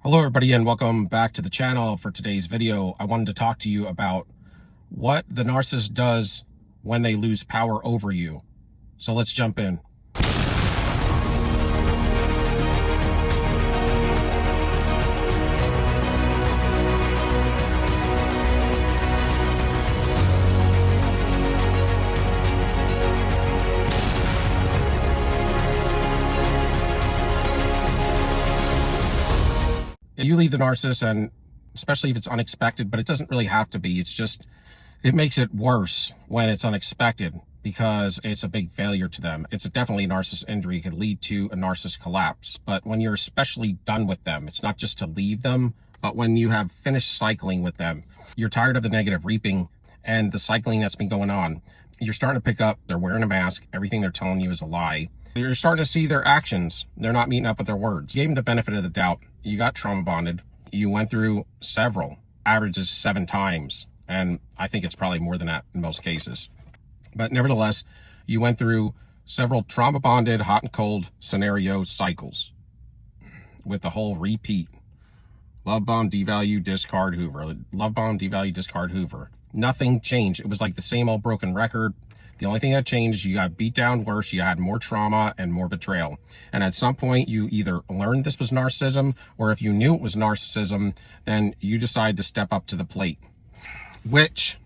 Hello everybody and welcome back to the channel. For today's video, I wanted to talk to you about what the narcissist does when they lose power over you. So let's jump in. You leave the narcissist, and especially if it's unexpected, but it doesn't really have to be. It makes it worse when it's unexpected because it's a big failure to them. It's definitely a narcissist injury. It could lead to a narcissist collapse. But when you're especially done with them, it's not just to leave them, but when you have finished cycling with them, you're tired of the negative reaping and the cycling that's been going on. You're starting to pick up, they're wearing a mask, everything they're telling you is a lie. You're starting to see their actions. They're not meeting up with their words. You gave them the benefit of the doubt. You got trauma bonded. You went through several, averages 7 times. And I think it's probably more than that in most cases. But nevertheless, you went through several trauma bonded, hot and cold scenario cycles with the whole repeat. Love bomb, devalue, discard, hoover. Love bomb, devalue, discard, hoover. Nothing changed. It was like the same old broken record. The only thing that changed is you got beat down worse, you had more trauma and more betrayal. And at some point, you either learned this was narcissism, or if you knew it was narcissism, then you decide to step up to the plate, which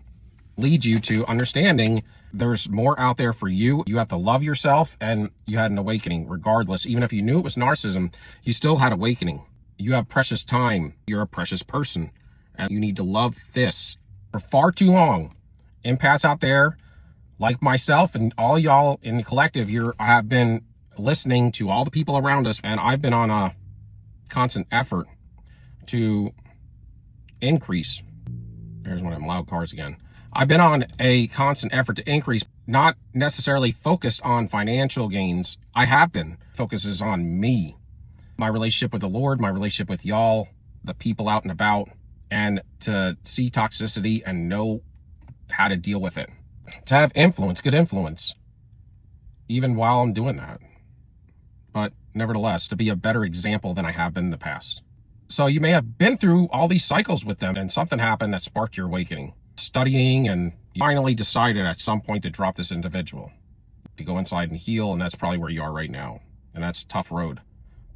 leads you to understanding there's more out there for you. You have to love yourself, and you had an awakening regardless. Even if you knew it was narcissism, you still had awakening. You have precious time. You're a precious person, and you need to love this. For far too long, empaths out there, like myself and all y'all in the collective here, I have been listening to all the people around us, and I've been on a constant effort to increase. There's one of them loud cars again. I've been on a constant effort to increase, not necessarily focused on financial gains. I have been. Focuses on me, my relationship with the Lord, my relationship with y'all, the people out and about, and to see toxicity and know how to deal with it. To have influence, good influence, even while I'm doing that. But nevertheless, to be a better example than I have been in the past. So you may have been through all these cycles with them, and something happened that sparked your awakening. Studying, and you finally decided at some point to drop this individual, to go inside and heal, and that's probably where you are right now. And that's a tough road,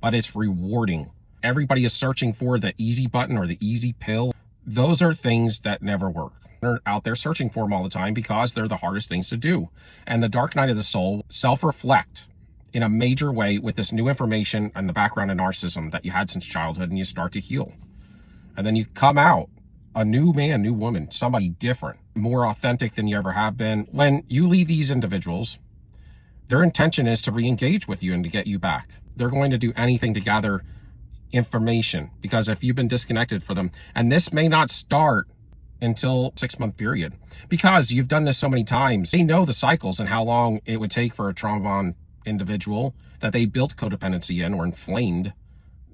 but it's rewarding. Everybody is searching for the easy button or the easy pill. Those are things that never work. They're out there searching for them all the time because they're the hardest things to do. And the dark night of the soul, self-reflect in a major way with this new information and the background of narcissism that you had since childhood, and you start to heal. And then you come out a new man, new woman, somebody different, more authentic than you ever have been. When you leave these individuals, their intention is to re-engage with you and to get you back. They're going to do anything to gather information, because if you've been disconnected for them, and this may not start until 6-month period, because you've done this so many times. They know the cycles and how long it would take for a trauma bond individual that they built codependency in or inflamed.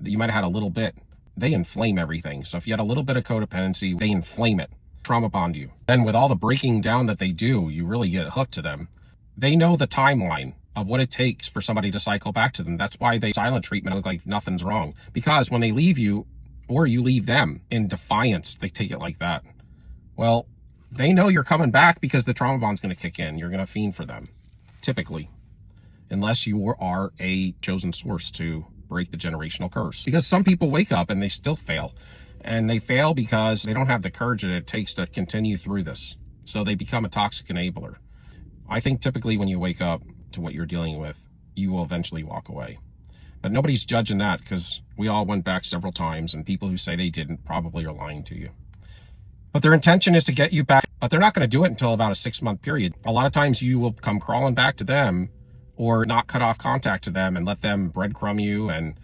You might have had a little bit. They inflame everything. So if you had a little bit of codependency, they inflame it, trauma bond you. Then with all the breaking down that they do, you really get hooked to them. They know the timeline of what it takes for somebody to cycle back to them. That's why they silent treatment look like nothing's wrong, because when they leave you or you leave them in defiance, they take it like that. Well, they know you're coming back because the trauma bond's going to kick in. You're going to fiend for them, typically, unless you are a chosen source to break the generational curse. Because some people wake up and they still fail. And they fail because they don't have the courage that it takes to continue through this. So they become a toxic enabler. I think typically when you wake up to what you're dealing with, you will eventually walk away. But nobody's judging that, because we all went back several times, and people who say they didn't probably are lying to you. But their intention is to get you back, but they're not going to do it until about a 6-month period. A lot of times you will come crawling back to them, or not cut off contact to them and let them breadcrumb you and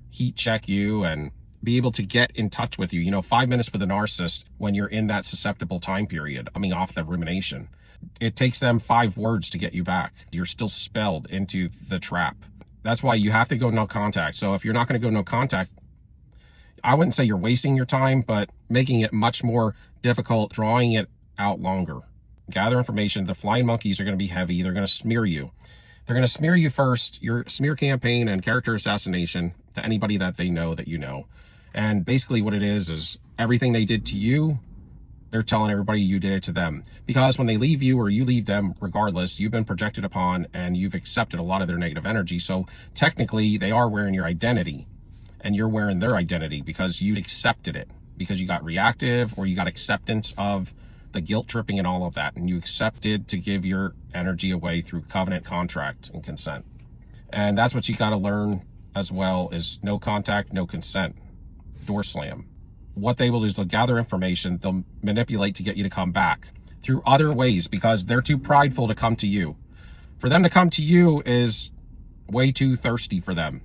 heat check you and be able to get in touch with you. You know, 5 minutes with a narcissist when you're in that susceptible time period, coming off the rumination, it takes them 5 words to get you back. You're still spelled into the trap. That's why you have to go no contact. So if you're not going to go no contact, I wouldn't say you're wasting your time, but making it much more difficult, drawing it out longer. Gather information. The flying monkeys are going to be heavy. They're going to smear you. They're going to smear you first, your smear campaign and character assassination to anybody that they know that you know. And basically what it is everything they did to you, they're telling everybody you did it to them. Because when they leave you or you leave them, regardless, you've been projected upon and you've accepted a lot of their negative energy. So technically they are wearing your identity and you're wearing their identity because you accepted it, because you got reactive or you got acceptance of the guilt tripping and all of that. And you accepted to give your energy away through covenant, contract, and consent. And that's what you got to learn as well, is no contact, no consent, door slam. What they will do is they'll gather information, they'll manipulate to get you to come back through other ways because they're too prideful to come to you. For them to come to you is way too thirsty for them.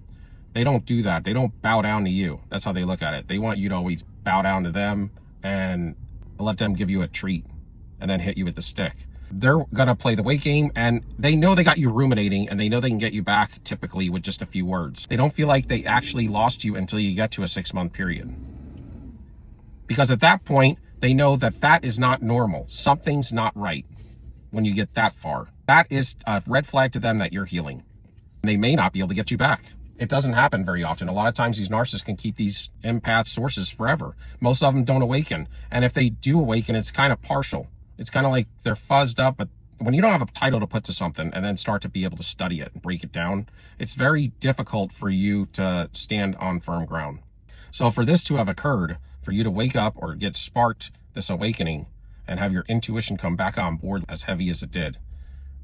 They don't do that. They don't bow down to you. That's how they look at it. They want you to always bow down to them and let them give you a treat and then hit you with the stick. They're going to play the wait game, and they know they got you ruminating, and they know they can get you back typically with just a few words. They don't feel like they actually lost you until you get to a 6-month period. Because at that point, they know that that is not normal. Something's not right when you get that far. That is a red flag to them that you're healing. They may not be able to get you back. It doesn't happen very often. A lot of times these narcissists can keep these empath sources forever. Most of them don't awaken. And if they do awaken, it's kind of partial. It's kind of like they're fuzzed up, but when you don't have a title to put to something and then start to be able to study it and break it down, it's very difficult for you to stand on firm ground. So for this to have occurred, for you to wake up or get sparked this awakening and have your intuition come back on board as heavy as it did,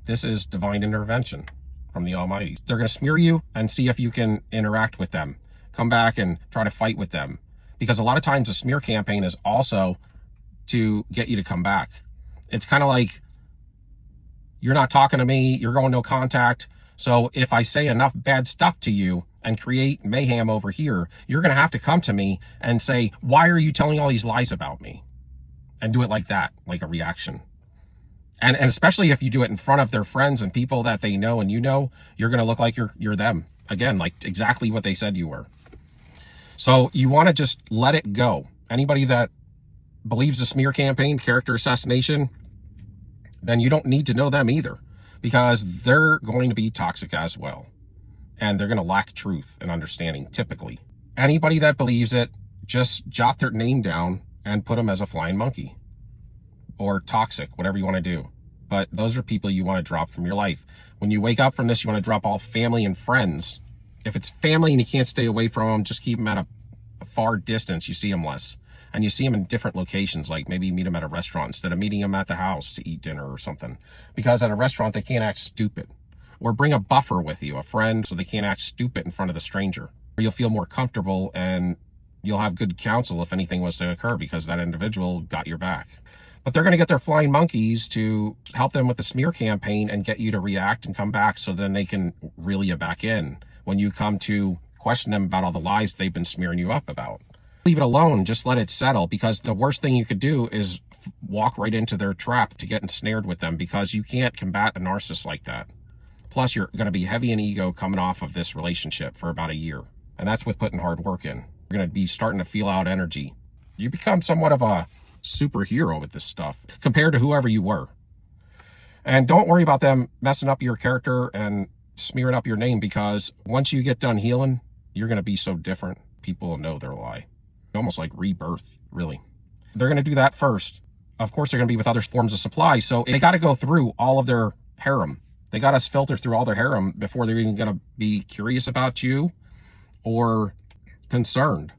this is divine intervention from the Almighty. They're going to smear you and see if you can interact with them. Come back and try to fight with them. Because a lot of times a smear campaign is also to get you to come back. It's kind of like, you're not talking to me, you're going no contact. So if I say enough bad stuff to you and create mayhem over here, you're going to have to come to me and say, why are you telling all these lies about me? And do it like that, like a reaction. And especially if you do it in front of their friends and people that they know and you know, you're going to look like you're them. Again, like exactly what they said you were. So you want to just let it go. Anybody that believes the smear campaign, character assassination, then you don't need to know them either, because they're going to be toxic as well. And they're going to lack truth and understanding, typically. Anybody that believes it, just jot their name down and put them as a flying monkey. Or toxic, whatever you want to do. But those are people you want to drop from your life. When you wake up from this, you want to drop all family and friends. If it's family and you can't stay away from them, just keep them at a far distance. You see them less. And you see them in different locations, like maybe meet them at a restaurant instead of meeting them at the house to eat dinner or something. Because at a restaurant, they can't act stupid. Or bring a buffer with you, a friend, so they can't act stupid in front of the stranger. Or you'll feel more comfortable and you'll have good counsel if anything was to occur, because that individual got your back. But they're going to get their flying monkeys to help them with the smear campaign and get you to react and come back, so then they can reel you back in when you come to question them about all the lies they've been smearing you up about. Leave it alone. Just let it settle, because the worst thing you could do is walk right into their trap to get ensnared with them, because you can't combat a narcissist like that. Plus, you're going to be heavy in ego coming off of this relationship for about a year. And that's with putting hard work in. You're going to be starting to feel out energy. You become somewhat of a superhero with this stuff compared to whoever you were. And don't worry about them messing up your character and smearing up your name, because once you get done healing, you're going to be so different. People will know they're a lie. Almost like rebirth, really. They're going to do that first. Of course, they're going to be with other forms of supply. So they got to go through all of their harem. They got to filter through all their harem before they're even going to be curious about you or concerned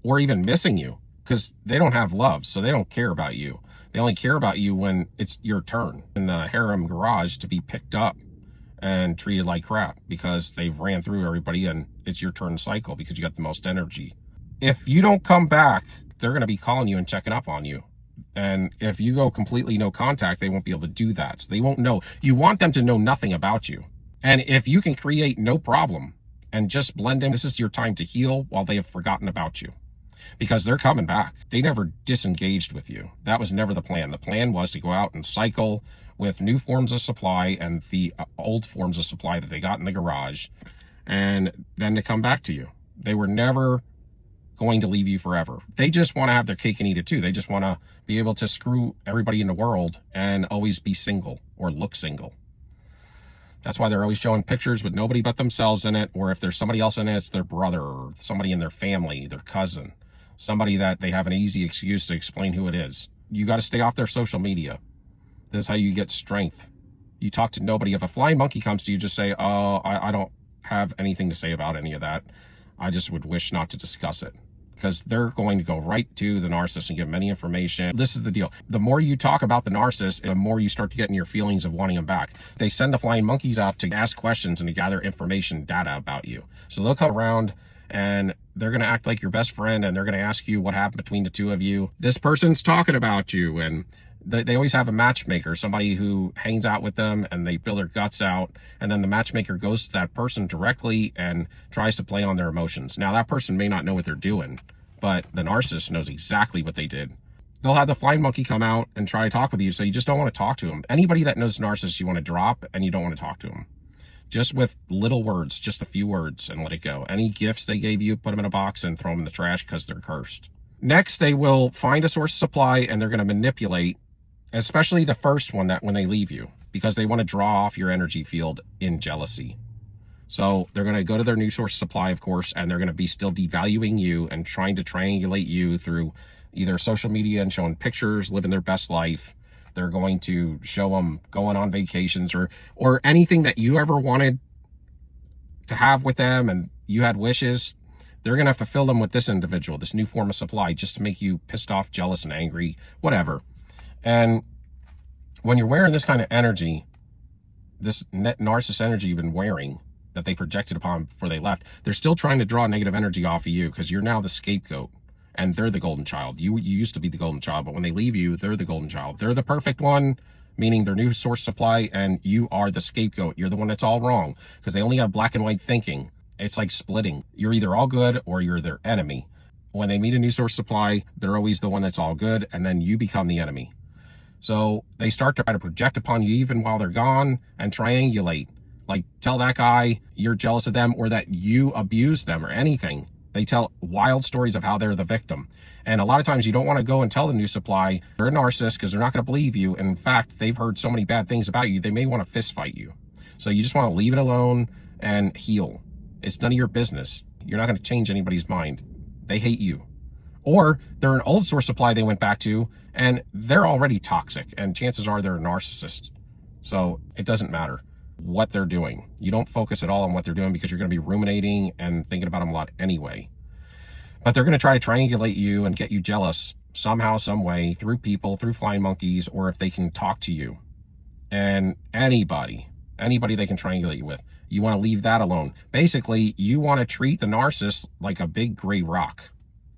or even missing you, because they don't have love. So they don't care about you. They only care about you when it's your turn in the harem garage to be picked up and treated like crap, because they've ran through everybody and it's your turn to cycle because you got the most energy. If you don't come back, they're going to be calling you and checking up on you. And if you go completely no contact, they won't be able to do that. So they won't know. You want them to know nothing about you. And if you can create no problem and just blend in, this is your time to heal while they have forgotten about you. Because they're coming back. They never disengaged with you. That was never the plan. The plan was to go out and cycle with new forms of supply and the old forms of supply that they got in the garage, and then to come back to you. They were never going to leave you forever. They just want to have their cake and eat it too. They just want to be able to screw everybody in the world and always be single or look single. That's why they're always showing pictures with nobody but themselves in it, or if there's somebody else in it, it's their brother or somebody in their family, their cousin. somebody that they have an easy excuse to explain who it is. You got to stay off their social media. This is how you get strength. You talk to nobody. If a flying monkey comes to you, just say, oh, I don't have anything to say about any of that. I just would wish not to discuss it. Because they're going to go right to the narcissist and give them any information. This is the deal. The more you talk about the narcissist, the more you start to get in your feelings of wanting them back. They send the flying monkeys out to ask questions and to gather information, data about you. So they'll come around and they're going to act like your best friend, and they're going to ask you what happened between the two of you. This person's talking about you, and they always have a matchmaker, somebody who hangs out with them and they bill their guts out, and then the matchmaker goes to that person directly and tries to play on their emotions. Now, that person may not know what they're doing, but the narcissist knows exactly what they did. They'll have the flying monkey come out and try to talk with you, so you just don't want to talk to them. Anybody that knows narcissists, you want to drop, and you don't want to talk to them. Just with little words, just a few words, and let it go. Any gifts they gave you, put them in a box and throw them in the trash because they're cursed. Next, they will find a source of supply, and they're going to manipulate, especially the first one, that when they leave you, because they want to draw off your energy field in jealousy. So they're going to go to their new source of supply, of course, and they're going to be still devaluing you and trying to triangulate you through either social media and showing pictures, living their best life. They're going to show them going on vacations or anything that you ever wanted to have with them and you had wishes. They're going to fulfill them with this individual, this new form of supply, just to make you pissed off, jealous, and angry, whatever. And when you're wearing this kind of energy, this narcissist energy you've been wearing that they projected upon before they left, they're still trying to draw negative energy off of you because you're now the scapegoat and they're the golden child. You used to be the golden child, but when they leave you, they're the golden child. They're the perfect one, meaning their new source supply, and you are the scapegoat. You're the one that's all wrong because they only have black and white thinking. It's like splitting. You're either all good or you're their enemy. When they meet a new source supply, they're always the one that's all good, and then you become the enemy. So they start to try to project upon you even while they're gone and triangulate. Like, tell that guy you're jealous of them or that you abuse them or anything. They tell wild stories of how they're the victim. And a lot of times you don't want to go and tell the new supply they're a narcissist because they're not going to believe you. And in fact, they've heard so many bad things about you, they may want to fist fight you. So you just want to leave it alone and heal. It's none of your business. You're not going to change anybody's mind. They hate you. Or they're an old source supply they went back to and they're already toxic. And chances are they're a narcissist. So it doesn't matter what they're doing. You don't focus at all on what they're doing because you're going to be ruminating and thinking about them a lot anyway. But they're going to try to triangulate you and get you jealous somehow, some way, through people, through flying monkeys, or if they can talk to you. And anybody they can triangulate you with, you want to leave that alone. Basically, you want to treat the narcissist like a big gray rock,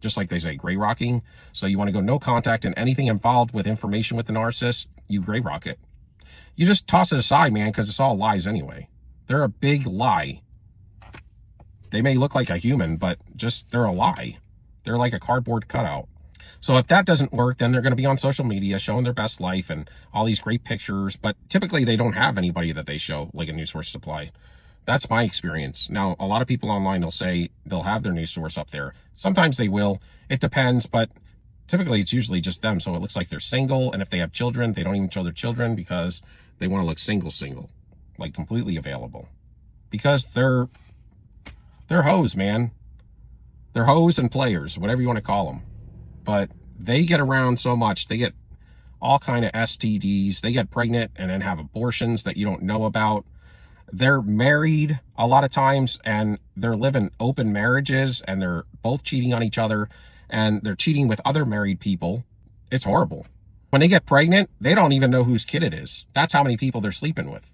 just like they say, gray rocking. So you want to go no contact, and anything involved with information with the narcissist, you gray rock it. You just toss it aside, man, because it's all lies anyway. They're a big lie. They may look like a human, but they're a lie. They're like a cardboard cutout. So if that doesn't work, then they're going to be on social media showing their best life and all these great pictures. But typically they don't have anybody that they show, like a new source supply. That's my experience. Now, a lot of people online will say they'll have their new source up there. Sometimes they will. It depends, but typically it's usually just them. So it looks like they're single. And if they have children, they don't even show their children because they want to look single, like completely available. Because they're hoes, man. They're hoes and players, whatever you want to call them. But they get around so much. They get all kind of STDs. They get pregnant and then have abortions that you don't know about. They're married a lot of times and they're living open marriages and they're both cheating on each other and they're cheating with other married people. It's horrible. When they get pregnant, they don't even know whose kid it is. That's how many people they're sleeping with.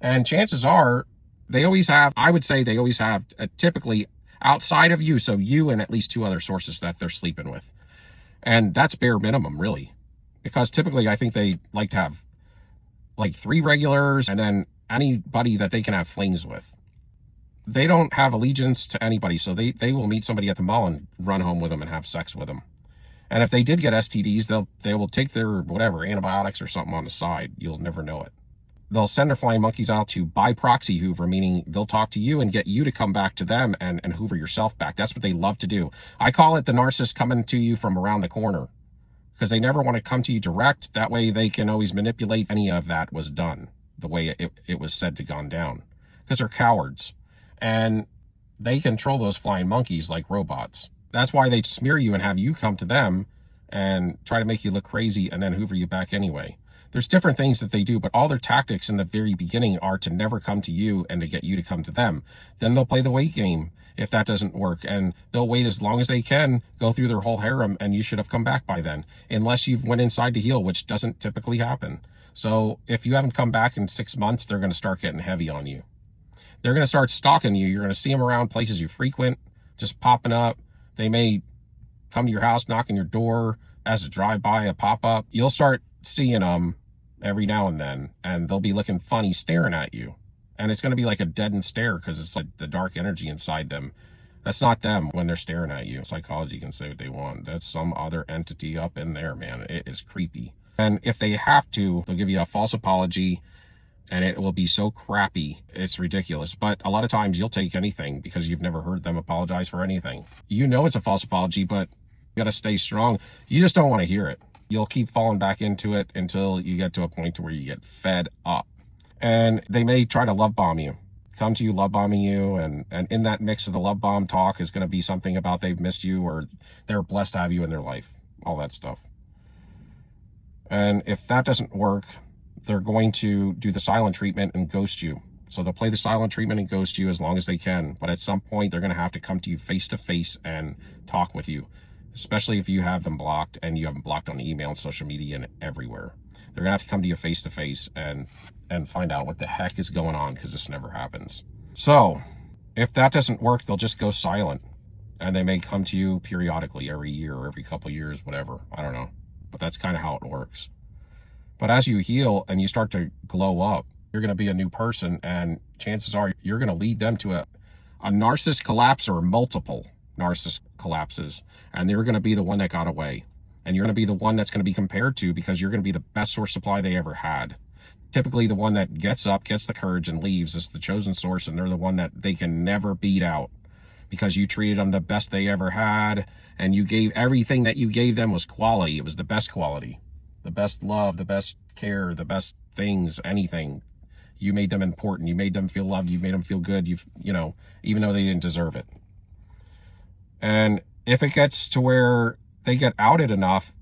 And chances are they always have, I would say they always have typically outside of you. So you and at least two other sources that they're sleeping with. And that's bare minimum, really. Because typically I think they like to have like 3 regulars and then anybody that they can have flings with. They don't have allegiance to anybody. So they will meet somebody at the mall and run home with them and have sex with them. And if they did get STDs, they will take their whatever, antibiotics or something on the side. You'll never know it. They'll send their flying monkeys out to by proxy hoover, meaning they'll talk to you and get you to come back to them and hoover yourself back. That's what they love to do. I call it the narcissist coming to you from around the corner because they never want to come to you direct. That way they can always manipulate any of that was done the way it was said to gone down because they're cowards and they control those flying monkeys like robots. That's why they smear you and have you come to them and try to make you look crazy and then hoover you back anyway. There's different things that they do, but all their tactics in the very beginning are to never come to you and to get you to come to them. Then they'll play the wait game if that doesn't work, and they'll wait as long as they can, go through their whole harem, and you should have come back by then, unless you've went inside to heal, which doesn't typically happen. So if you haven't come back in 6 months, they're going to start getting heavy on you. They're going to start stalking you. You're going to see them around places you frequent, just popping up. They may come to your house, knock on your door as a drive-by, a pop-up. You'll start seeing them every now and then, and they'll be looking funny staring at you. And it's going to be like a deadened stare because it's like the dark energy inside them. That's not them when they're staring at you. Psychology can say what they want. That's some other entity up in there, man. It is creepy. And if they have to, they'll give you a false apology, and it will be so crappy, it's ridiculous. But a lot of times you'll take anything because you've never heard them apologize for anything. You know it's a false apology, but you got to stay strong. You just don't want to hear it. You'll keep falling back into it until you get to a point where you get fed up. And they may try to love bomb you, come to you love bombing you, and in that mix of the love bomb talk is going to be something about they've missed you or they're blessed to have you in their life, all that stuff. And if that doesn't work, they're going to do the silent treatment and ghost you. So they'll play the silent treatment and ghost you as long as they can. But at some point, they're going to have to come to you face to face and talk with you, especially if you have them blocked and you have them blocked on email and social media and everywhere. They're going to have to come to you face to face and find out what the heck is going on, because this never happens. So if that doesn't work, they'll just go silent. And they may come to you periodically, every year or every couple of years, whatever. I don't know. But that's kind of how it works. But as you heal and you start to glow up, you're going to be a new person, and chances are you're going to lead them to a narcissist collapse or multiple narcissist collapses, and they're going to be the one that got away, and you're going to be the one that's going to be compared to, because you're going to be the best source supply they ever had. Typically the one that gets up, gets the courage, and leaves is the chosen source, and they're the one that they can never beat out because you treated them the best they ever had, and you gave everything that you gave them was quality. It was the best quality, the best love, the best care, the best things, anything. You made them important. You made them feel loved. You made them feel good. You know, even though they didn't deserve it. And if it gets to where they get outed enough,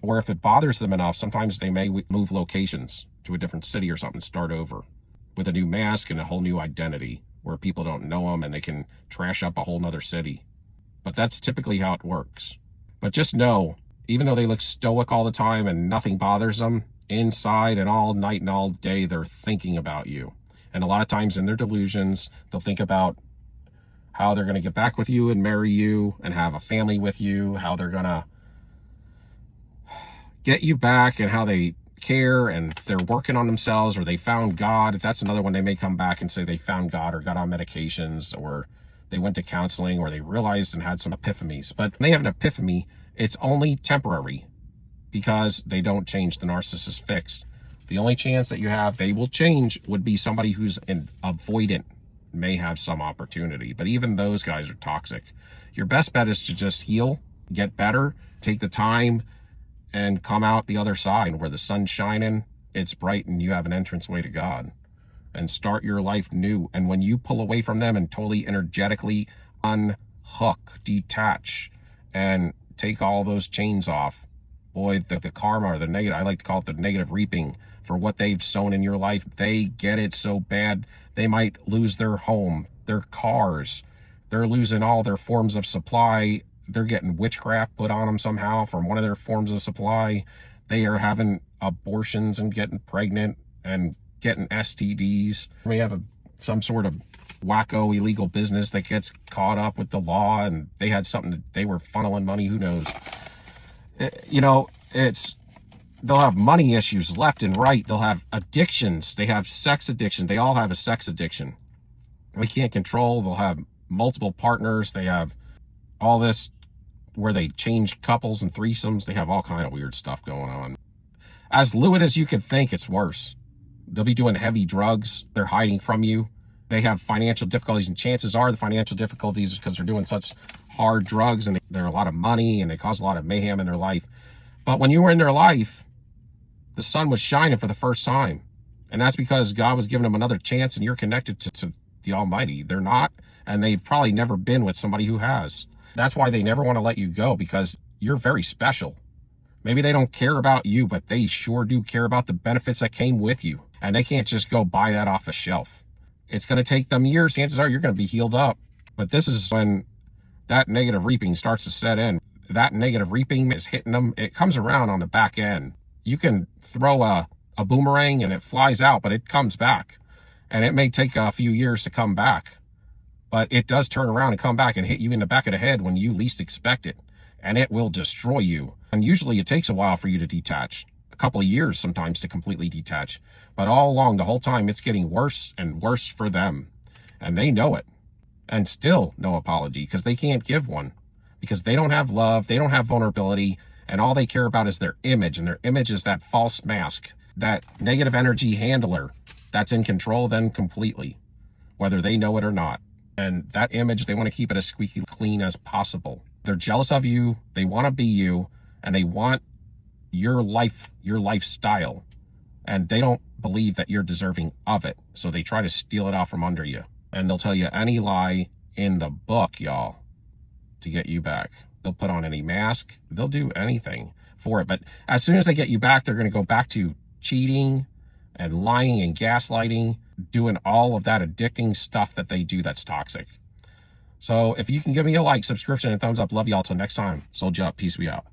or if it bothers them enough, sometimes they may move locations to a different city or something, start over with a new mask and a whole new identity where people don't know them and they can trash up a whole nother city. But that's typically how it works. But just know, even though they look stoic all the time and nothing bothers them, inside and all night and all day, they're thinking about you. And a lot of times in their delusions, they'll think about how they're going to get back with you and marry you and have a family with you, how they're going to get you back and how they care and they're working on themselves, or they found God. That's another one. They may come back and say they found God or got on medications, or they went to counseling, or they realized and had some epiphanies. But when they have an epiphany, it's only temporary because they don't change. The narcissist fixed. The only chance that you have they will change would be somebody who's an avoidant, may have some opportunity. But even those guys are toxic. Your best bet is to just heal, get better, take the time, and come out the other side where the sun's shining, it's bright, and you have an entranceway to God, and start your life new. And when you pull away from them and totally energetically unhook, detach, and take all those chains off, boy, the karma, or the negative, I like to call it the negative reaping for what they've sown in your life. They get it so bad, they might lose their home, their cars, they're losing all their forms of supply. They're getting witchcraft put on them somehow from one of their forms of supply. They are having abortions and getting pregnant and getting STDs. We have some sort of wacko illegal business that gets caught up with the law, and they had something that they were funneling money. Who knows? You know, they'll have money issues left and right. They'll have addictions. They have sex addiction. They all have a sex addiction. We can't control. They'll have multiple partners. They have all this where they change couples and threesomes. They have all kind of weird stuff going on. As lewd as you could think, it's worse. They'll be doing heavy drugs. They're hiding from you. They have financial difficulties, and chances are the financial difficulties is because they're doing such hard drugs, and they're a lot of money, and they cause a lot of mayhem in their life. But when you were in their life, the sun was shining for the first time. And that's because God was giving them another chance, and you're connected to the Almighty. They're not, and they've probably never been with somebody who has. That's why they never want to let you go, because you're very special. Maybe they don't care about you, but they sure do care about the benefits that came with you. And they can't just go buy that off a shelf. It's going to take them years. Chances are you're going to be healed up. But this is when that negative reaping starts to set in. That negative reaping is hitting them. It comes around on the back end. You can throw a boomerang and it flies out, but it comes back. And it may take a few years to come back. But it does turn around and come back and hit you in the back of the head when you least expect it. And it will destroy you. And usually it takes a while for you to detach. A couple of years sometimes to completely detach. But all along, the whole time, it's getting worse and worse for them. And they know it. And still no apology, because they can't give one. Because they don't have love, they don't have vulnerability, and all they care about is their image. And their image is that false mask, that negative energy handler that's in control of them completely, whether they know it or not. And that image, they want to keep it as squeaky clean as possible. They're jealous of you, they want to be you, and they want your life, your lifestyle. And they don't believe that you're deserving of it. So they try to steal it out from under you. And they'll tell you any lie in the book, y'all, to get you back. They'll put on any mask. They'll do anything for it. But as soon as they get you back, they're going to go back to cheating and lying and gaslighting, doing all of that addicting stuff that they do that's toxic. So if you can give me a like, subscription, and thumbs up, love y'all. Till next time. Soldier up. Peace. We out.